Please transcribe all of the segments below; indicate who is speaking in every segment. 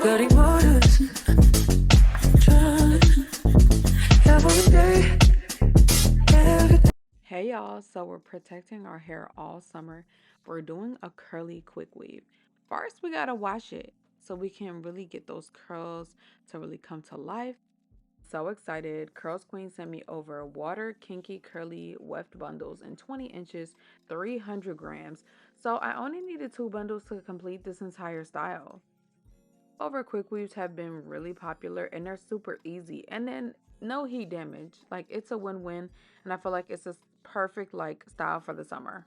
Speaker 1: Cutting waters, trying every day, every day.
Speaker 2: Hey y'all, so we're protecting our hair all summer. We're doing a curly quick weave. First, we gotta wash it so we can really get those curls to really come to life. So excited. Curlsqueen sent me over water kinky curly weft bundles in 20 inches, 300 grams. So I only needed 2 bundles to complete this entire style. Over quick weaves have been really popular and they're super easy. And then no heat damage. Like it's a win-win and I feel like it's a perfect like style for the summer.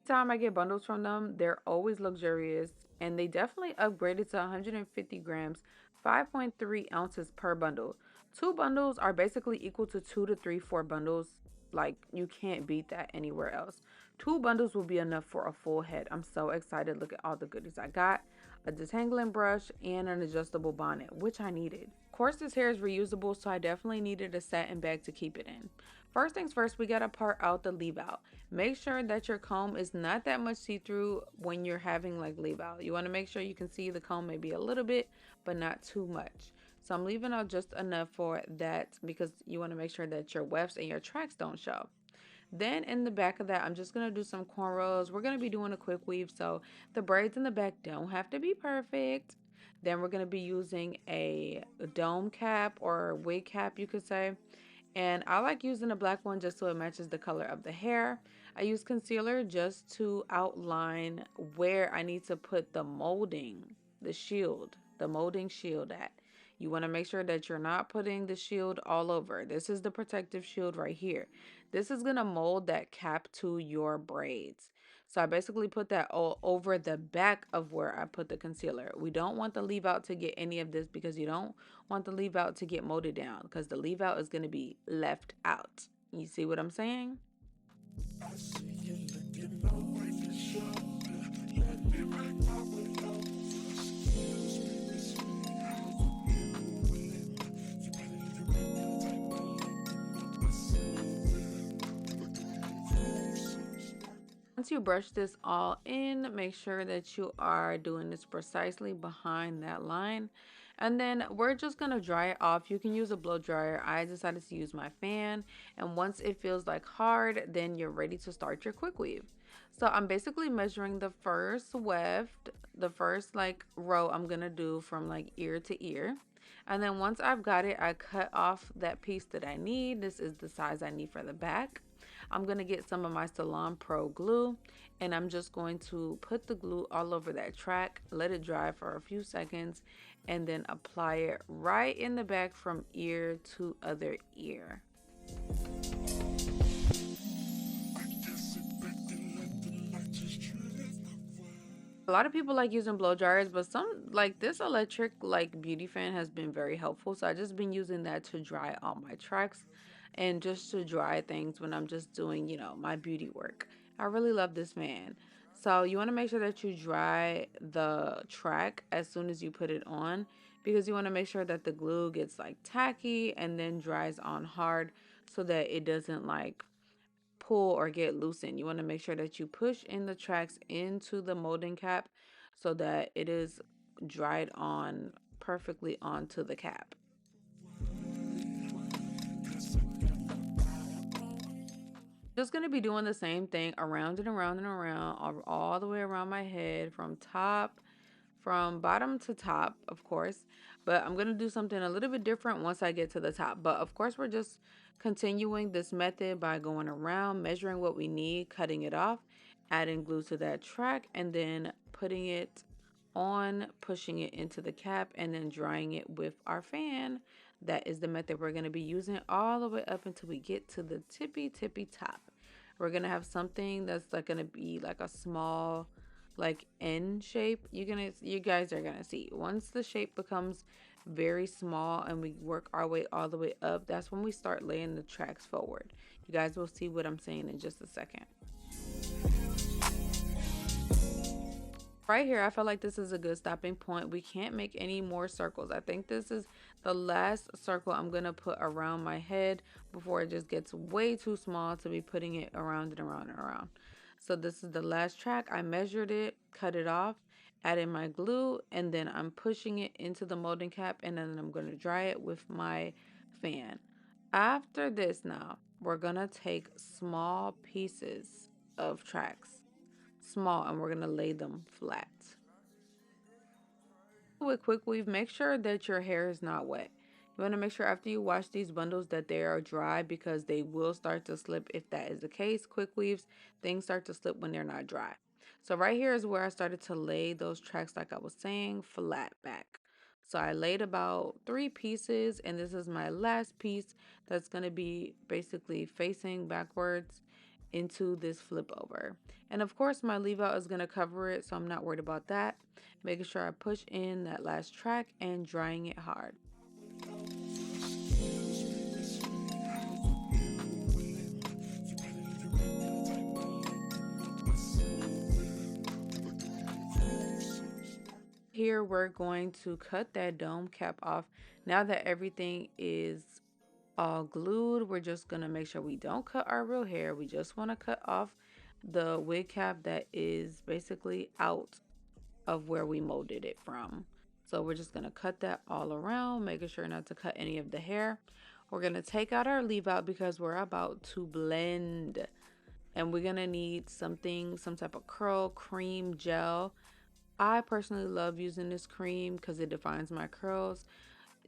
Speaker 2: Time I get bundles from them, they're always luxurious and they definitely upgraded to 150 grams, 5.3 ounces per bundle. 2 bundles are basically equal to 2 to 3, 4 bundles. Like you can't beat that anywhere else. 2 bundles will be enough for a full head. I'm so excited. Look at all the goodies I got. A detangling brush and an adjustable bonnet, which I needed. Of course, this hair is reusable, so I definitely needed a satin bag to keep it in. First things first, we gotta part out the leave out. Make sure that your comb is not that much see-through when you're having like leave out. You want to make sure you can see the comb maybe a little bit, but not too much. So I'm leaving out just enough for that because you want to make sure that your wefts and your tracks don't show. Then in the back of that, I'm just going to do some cornrows. We're going to be doing a quick weave, so the braids in the back don't have to be perfect. Then we're going to be using a dome cap or wig cap, you could say. And I like using a black one just so it matches the color of the hair. I use concealer just to outline where I need to put the molding, the shield, the molding shield at. You want to make sure that you're not putting the shield all over. This is the protective shield right here. This is going to mold that cap to your braids. So I basically put that all over the back of where I put the concealer. We don't want the leave out to get any of this because you don't want the leave out to get molded down because the leave out is going to be left out. You see what I'm saying? Once you brush this all in, make sure that you are doing this precisely behind that line. And then we're just going to dry it off. You can use a blow dryer. I decided to use my fan. And once it feels like hard, then you're ready to start your quick weave. So I'm basically measuring the first weft, the first like row I'm going to do from like ear to ear. And then once I've got it, I cut off that piece that I need. This is the size I need for the back. I'm going to get some of my Salon Pro glue and I'm just going to put the glue all over that track, let it dry for a few seconds, and then apply it right in the back from ear to other ear. A lot of people like using blow dryers, but some like this electric like beauty fan has been very helpful. So I just been using that to dry all my tracks and just to dry things when I'm just doing, my beauty work. I really love this fan. So you want to make sure that you dry the track as soon as you put it on because you want to make sure that the glue gets like tacky and then dries on hard so that it doesn't like pull or get loosened. You want to make sure that you push in the tracks into the molding cap so that it is dried on perfectly onto the cap. Just going to be doing the same thing around and around and around all the way around my head from bottom to top, of course, but I'm going to do something a little bit different once I get to the top. But of course, we're just continuing this method by going around, measuring what we need, cutting it off, adding glue to that track, and then putting it on, pushing it into the cap, and then drying it with our fan. That is the method we're going to be using all the way up until we get to the tippy top. We're going to have something that's like going to be like a small like N shape. You guys are going to see once the shape becomes very small and we work our way all the way up, that's when we start laying the tracks forward. You guys will see what I'm saying in just a second. Right here, I feel like this is a good stopping point. We can't make any more circles. I think this is the last circle I'm going to put around my head before it just gets way too small to be putting it around and around and around. So this is the last track. I measured it, cut it off, add in my glue, and then I'm pushing it into the molding cap, and then I'm going to dry it with my fan. After this now, we're going to take small pieces of tracks, small, and we're going to lay them flat. With quick weave, make sure that your hair is not wet. You want to make sure after you wash these bundles that they are dry, because they will start to slip if that is the case. Quick weaves, things start to slip when they're not dry. So right here is where I started to lay those tracks, like I was saying, flat back. So I laid about 3 pieces, and this is my last piece that's going to be basically facing backwards into this flip over. And of course my leave out is going to cover it, so I'm not worried about that. Making sure I push in that last track and drying it hard. Here we're going to cut that dome cap off. Now that everything is all glued, we're just going to make sure we don't cut our real hair. We just want to cut off the wig cap that is basically out of where we molded it from. So we're just going to cut that all around, making sure not to cut any of the hair. We're going to take out our leave out because we're about to blend, and we're going to need something, some type of curl cream gel. I personally love using this cream because it defines my curls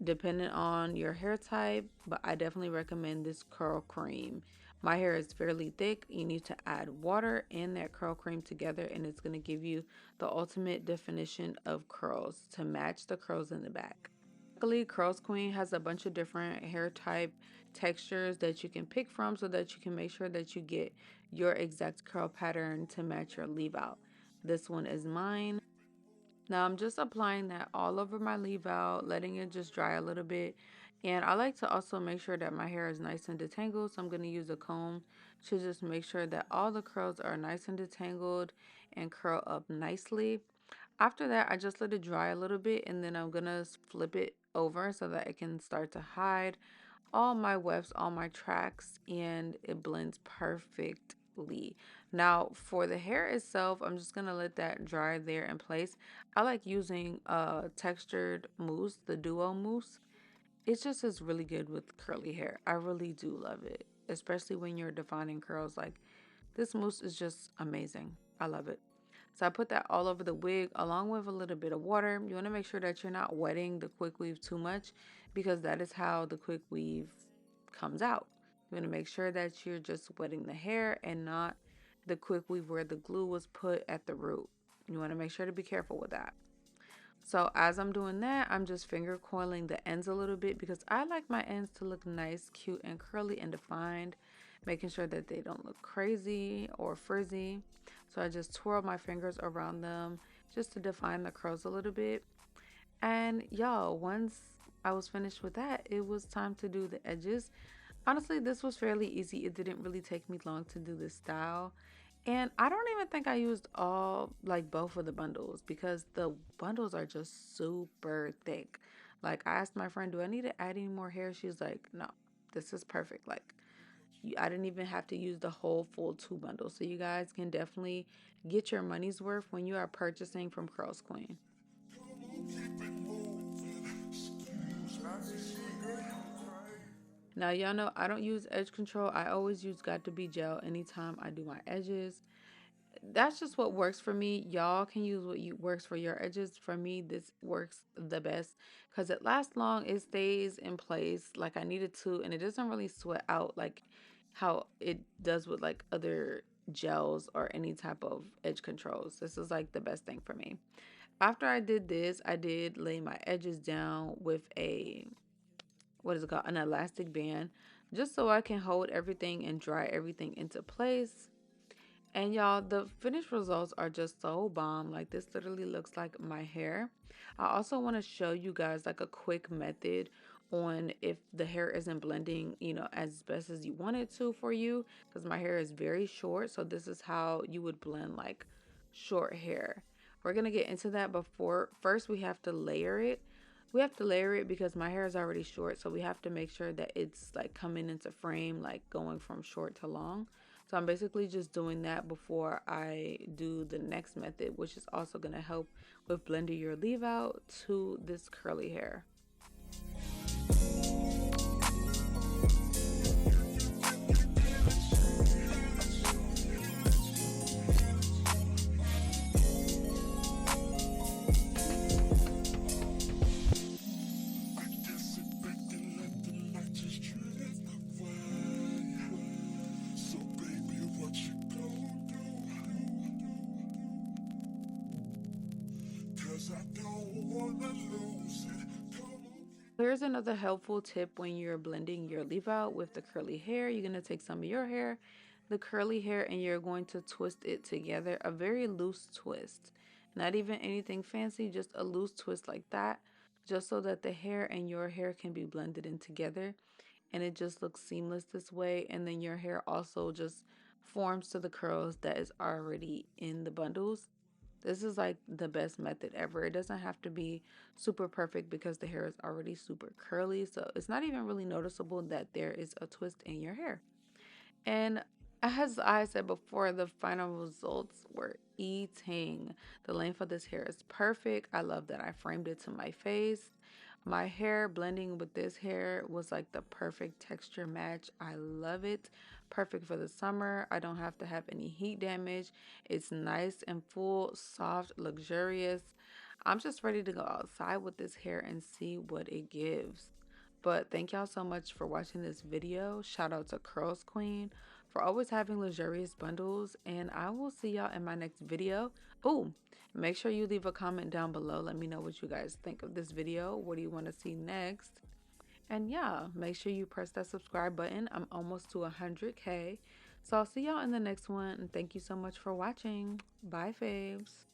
Speaker 2: depending on your hair type, but I definitely recommend this curl cream. My hair is fairly thick. You need to add water and that curl cream together, and it's going to give you the ultimate definition of curls to match the curls in the back. Luckily, Curlsqueen has a bunch of different hair type textures that you can pick from so that you can make sure that you get your exact curl pattern to match your leave out. This one is mine. Now I'm just applying that all over my leave out, letting it just dry a little bit. And I like to also make sure that my hair is nice and detangled. So I'm going to use a comb to just make sure that all the curls are nice and detangled and curl up nicely. After that, I just let it dry a little bit, and then I'm going to flip it over so that it can start to hide all my wefts, all my tracks, and it blends perfectly. Now for the hair itself, I'm just gonna let that dry there in place. I like using textured mousse, the duo mousse. It just is really good with curly hair. I really do love it, especially when you're defining curls. Like, this mousse is just amazing. I love it. So I put that all over the wig along with a little bit of water. You want to make sure that you're not wetting the quick weave too much, because that is how the quick weave comes out. You want to make sure that you're just wetting the hair and not the quick weave where the glue was put at the root. You want to make sure to be careful with that. So as I'm doing that, I'm just finger coiling the ends a little bit because I like my ends to look nice, cute, and curly and defined, making sure that they don't look crazy or frizzy. So I just twirl my fingers around them just to define the curls a little bit. And y'all, once I was finished with that, it was time to do the edges. Honestly, this was fairly easy. It didn't really take me long to do this style. And I don't even think I used all, like, both of the bundles because the bundles are just super thick. Like, I asked my friend, do I need to add any more hair? She's like, no, this is perfect. Like, I didn't even have to use the whole full 2 bundles. So you guys can definitely get your money's worth when you are purchasing from Curlsqueen. Now, y'all know I don't use edge control. I always use Got to Be gel anytime I do my edges. That's just what works for me. Y'all can use what works for your edges. For me, this works the best because it lasts long. It stays in place like I need it to, and it doesn't really sweat out like how it does with like other gels or any type of edge controls. This is like the best thing for me. After I did this, I did lay my edges down with a, what is it called, an elastic band, just so I can hold everything and dry everything into place. And y'all, the finished results are just so bomb. Like, this literally looks like my hair. I also want to show you guys like a quick method on if the hair isn't blending, as best as you want it to for you, because my hair is very short. So this is how you would blend like short hair. We're going to get into that, before first we have to layer it. We have to layer it because my hair is already short, so we have to make sure that it's like coming into frame, like going from short to long. So I'm basically just doing that before I do the next method, which is also going to help with blending your leave out to this curly hair. Here's another helpful tip when you're blending your leave out with the curly hair. You're going to take some of your hair, the curly hair, and you're going to twist it together. A very loose twist. Not even anything fancy, just a loose twist like that. Just so that the hair and your hair can be blended in together. And it just looks seamless this way. And then your hair also just forms to the curls that is already in the bundles. This is like the best method ever. It doesn't have to be super perfect because the hair is already super curly. So it's not even really noticeable that there is a twist in your hair. And as I said before, the final results were eating. The length of this hair is perfect. I love that I framed it to my face. My hair blending with this hair was like the perfect texture match. I love it. Perfect for the summer. I don't have to have any heat damage. It's nice and full, soft, luxurious. I'm just ready to go outside with this hair and see what it gives. But thank y'all so much for watching this video. Shout out to Curlsqueen for always having luxurious bundles. And I will see y'all in my next video. Oh, make sure you leave a comment down below. Let me know what you guys think of this video. What do you want to see next? And yeah, make sure you press that subscribe button. I'm almost to 100K. So I'll see y'all in the next one. And thank you so much for watching. Bye, faves.